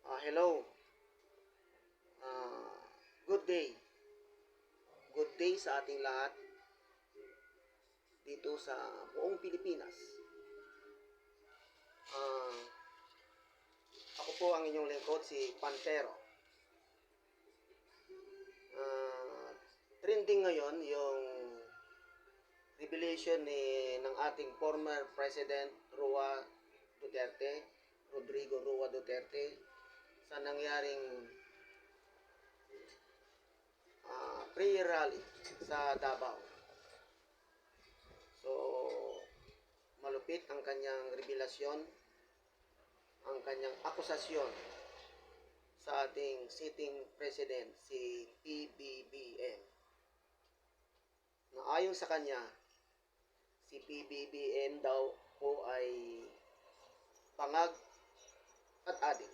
Hello. Ah, good day. Good day sa ating lahat dito sa buong Pilipinas. Ah, ako po ang inyong lingkod, si Pantero. Trending ngayon yung revelation ng ating former President Rodrigo Roa Duterte, sa nangyaring prayer rally sa Davao. So, malupit ang kanyang revelasyon, ang kanyang akusasyon sa ating sitting president, si PBBM. Na ayon sa kanya, si PBBM daw po ay pangag at adik.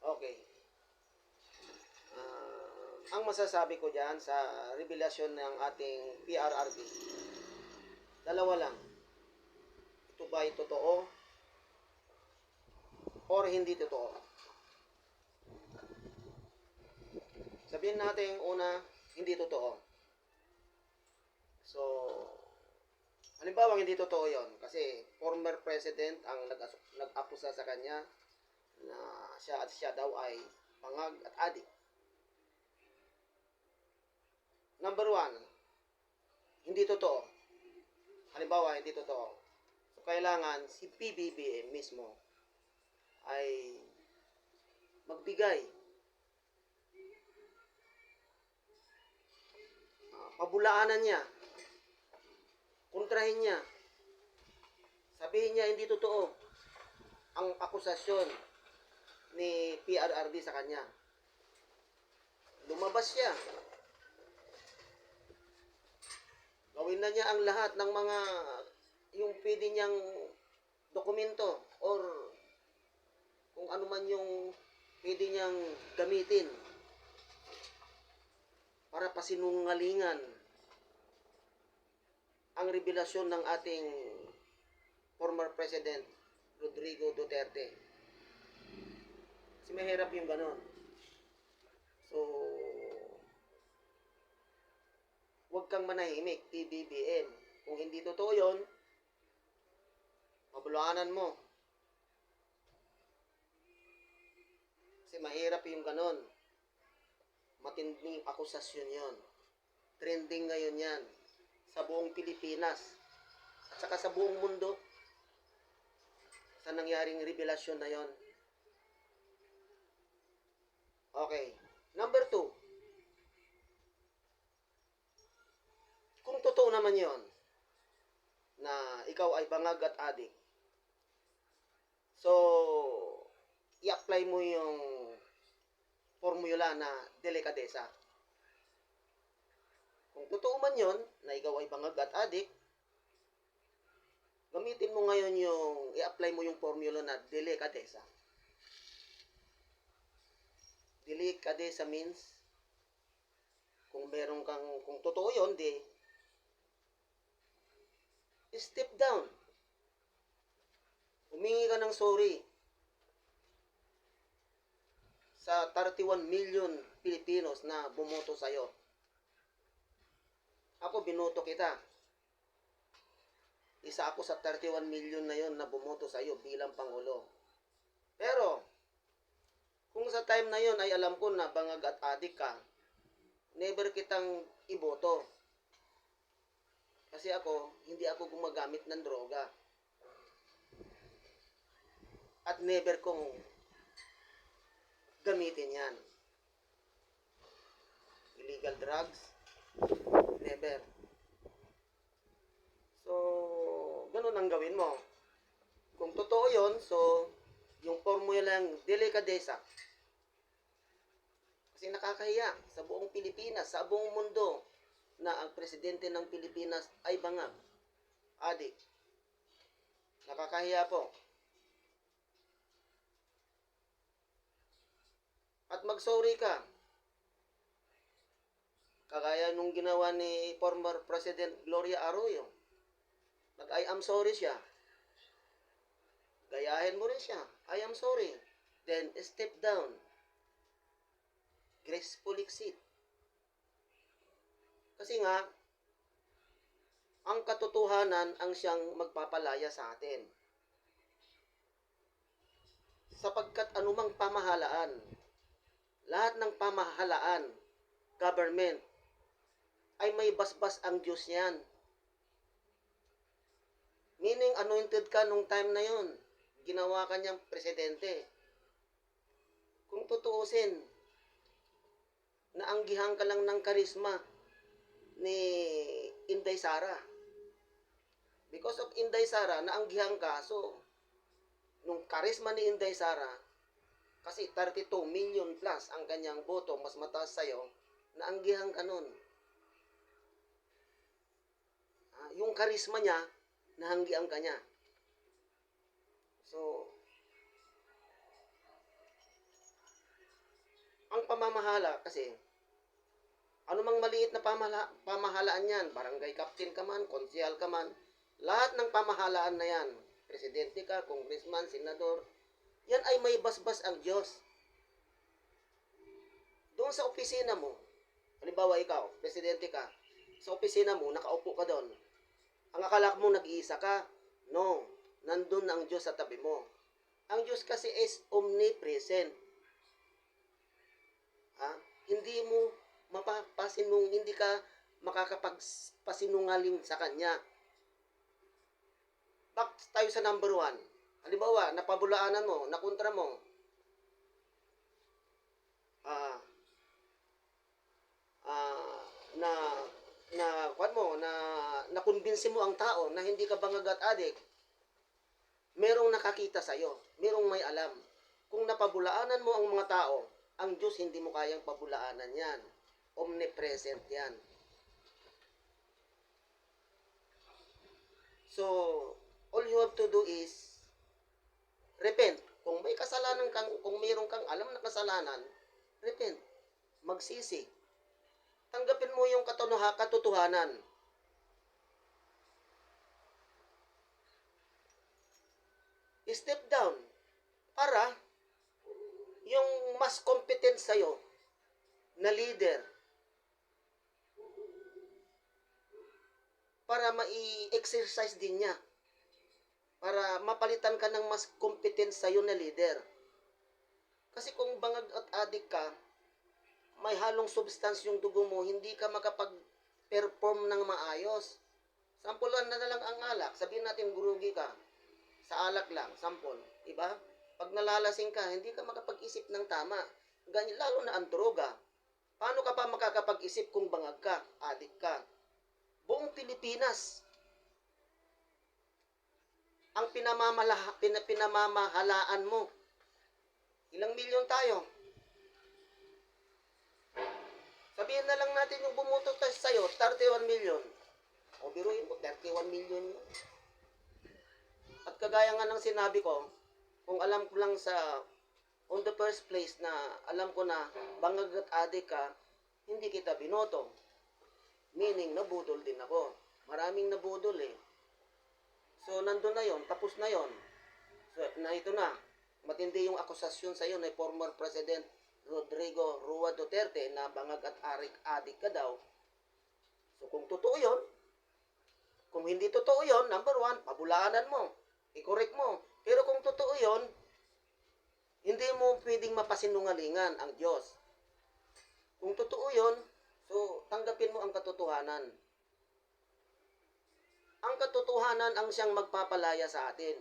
Okay. Ang masasabi ko dyan sa revelasyon ng ating PRRD, dalawa lang. Ito ba ay totoo or hindi totoo? Sabihin natin una, hindi totoo. So, halimbawa hindi totoo yon kasi former president ang nag-akusa sa kanya na siya daw ay pangag at adik. Number one, hindi totoo. Halimbawa, hindi totoo. So, kailangan si PBBM mismo ay magbigay pabulaanan niya, kontrahin niya, sabihin niya hindi totoo ang akusasyon ni PRRD sa kanya. Lumabas siya, gawin na niya ang lahat ng mga yung pwede niyang dokumento or kung ano man yung pwede niyang gamitin para pasinungalingan ang revelasyon ng ating former President Rodrigo Duterte. Kasi mahirap yung ganon. So, huwag kang manahimik, PBBM. Kung hindi totoo yun, mabulaanan mo. Kasi mahirap yung ganon. Matinding akusasyon yon. Trending ngayon yan sa buong Pilipinas at saka sa buong mundo sa nangyaring revelasyon na yon. Okay. Number 2. Kung totoo naman yon na ikaw ay bangag at adik, so i-apply mo yung formula na delikadesa. Kung totoo man yon na ikaw ay bangag at adik, gamitin mo ngayon i-apply mo yung formula na delikadesa. Delikadesa means, kung totoo yon, step down. Humingi ka ng sorry sa 31 million Pilipinos na bumoto sa'yo. Ako, binoto kita. Isa ako sa 31 million na yon na bumoto sa'yo bilang Pangulo. Pero, kung sa time na yon ay alam ko na bangag at adik ka, never kitang iboto. Kasi hindi ako gumagamit ng droga. At never kong gamitin yan. Illegal drugs, never. So, ganun ang gawin mo. Kung totoo yon, so, yung formula lang delikadesa. Kasi nakakahiya sa buong Pilipinas, sa buong mundo, na ang presidente ng Pilipinas ay bangag, adik. Nakakahiya po. At mag-sorry ka. Kagaya nung ginawa ni former President Gloria Arroyo. Nag-I am sorry siya. Gayahin mo rin siya. I am sorry. Then step down. Graceful exit. Kasi nga, ang katotohanan ang siyang magpapalaya sa atin. Sapagkat anumang pamahalaan, lahat ng pamahalaan, government, ay may basbas ang Diyos niyan. Meaning, anointed ka nung time na yon. Ginawa ka niyang presidente. Kung tutuusin, naanggihan ka lang ng karisma ni Inday Sara. Because of Inday Sara, naanggihan ka. So, nung karisma ni Inday Sara, kasi 32 million plus ang kanyang boto, mas mataas sa'yo, naanggihan ka nun. Yung karisma niya, nahanggian ka niya. So, ang pamamahala kasi, anumang maliit na pamahalaan yan, barangay captain ka man, konsyal ka man, lahat ng pamahalaan na yan, presidente ka, congressman, senador, yan ay may basbas ang Diyos. Doon sa opisina mo, halimbawa ikaw, presidente ka, sa opisina mo, nakaupo ka doon. Ang akala mo nag-iisa ka? No, nandun ang Diyos sa tabi mo. Ang Diyos kasi is omnipresent. Hindi mo hindi ka makakapagpasinungaling sa Kanya. Back tayo sa number 1. Halimbawa, napabulaanan mo, nakontra mo, nakumbinsi mo ang tao na hindi ka bangag at adik, merong nakakita sa'yo, merong may alam. Kung napabulaanan mo ang mga tao, ang Diyos hindi mo kayang pabulaanan yan. Omnipresent yan. So, all you have to do is repent. Kung may kasalanan kang, kung mayroon kang alam na kasalanan, repent. Magsisi. Tanggapin mo yung katotohanan. Step down para yung mas competent sa'yo na leader para mai-exercise din niya, para mapalitan ka ng mas competent sa'yo na leader. Kasi kung bangag at adik ka, may halong substance yung dugo mo, hindi ka makapag-perform ng maayos. Sampulan na lang ang alak, sabihin natin gurugi ka, sa alak lang, sampol, iba? Pag nalalasing ka, hindi ka makapag-isip ng tama. Ganyan, lalo na ang droga. Paano ka pa makakapag-isip kung bangag ka, adik ka? Buong Pilipinas, ang pinamamahalaan mo. Ilang milyon tayo? Sabihin na lang natin yung bumoto sa'yo, 31 million. O biruin mo, 31 million yun. At kagaya nga ng sinabi ko, kung alam ko lang sa on the first place na alam ko na bangag at adik ka, hindi kita binoto. Meaning, nabudol din ako. Maraming nabudol eh. So, nandun na yon, tapos na yon. So, na ito na. Matindi yung akusasyon sa iyo na former President Rodrigo Roa Duterte na bangag at adik ka daw. So, kung totoo yon, kung hindi totoo yon, number 1, pabulaanan mo. I-correct mo. Pero kung totoo yon, hindi mo pwedeng mapasinungalingan ang Diyos. Kung totoo yon, so tanggapin mo ang katotohanan. Ang katotohanan ang siyang magpapalaya sa atin.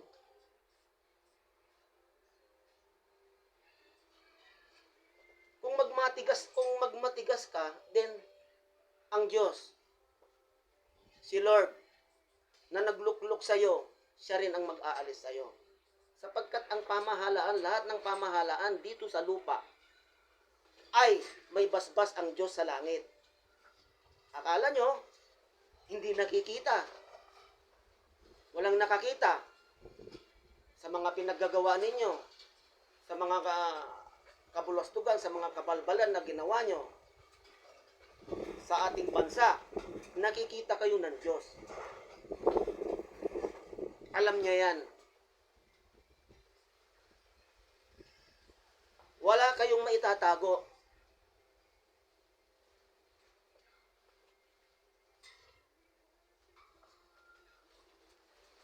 Kung magmatigas ka, then ang Diyos, si Lord, na nagluklok sa iyo, siya rin ang mag-aalis sa iyo. Sapagkat ang pamahalaan, lahat ng pamahalaan dito sa lupa, ay may basbas ang Diyos sa langit. Akala nyo, hindi nakikita. Walang nakakita sa mga pinaggagawa ninyo, sa mga kabulastugan, sa mga kabalbalan na ginawa nyo sa ating bansa. Nakikita kayo ng Diyos. Alam niya yan. maitatago.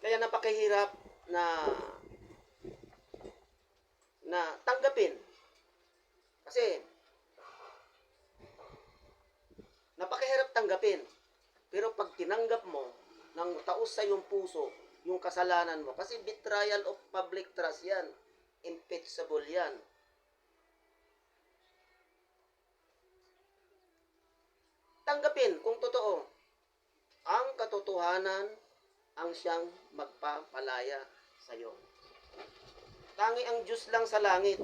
Kaya napakahirap na tanggapin. Kasi napakahirap tanggapin. Pero pag tinanggap mo ng taos sa iyong puso yung kasalanan mo, kasi betrayal of public trust yan, impeachable yan. Tanggapin kung totoo. Ang katotohanan ang siyang magpapalaya sa iyo. Tangi ang Diyos lang sa langit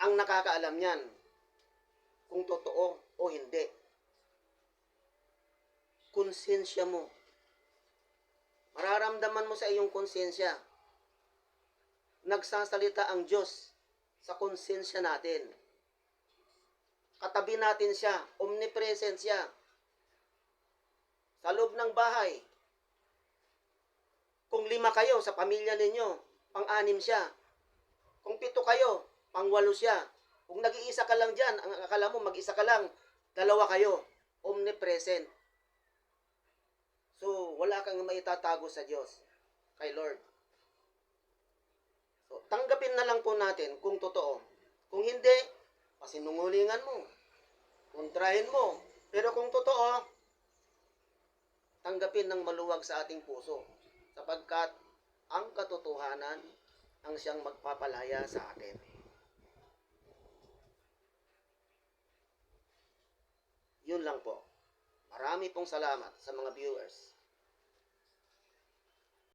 ang nakakaalam niyan kung totoo o hindi. Konsensya mo. Mararamdaman mo sa iyong konsensya. Nagsasalita ang Diyos sa konsensya natin. Katabi natin siya, omnipresent siya. Sa loob ng bahay. Kung 5 kayo sa pamilya ninyo, pang-6 siya. Kung 7 kayo, pang-8 siya. Kung nag-iisa ka lang dyan, ang akala mo mag-isa ka lang, 2 kayo, omnipresent. So, wala kang maitatago sa Diyos, kay Lord. So, tanggapin na lang po natin kung totoo. Kung hindi, pasinungulingan mo. Kontrahin mo. Pero kung totoo, tanggapin ng maluwag sa ating puso. Sapagkat ang katotohanan ang siyang magpapalaya sa atin. Yun lang po. Marami pong salamat sa mga viewers.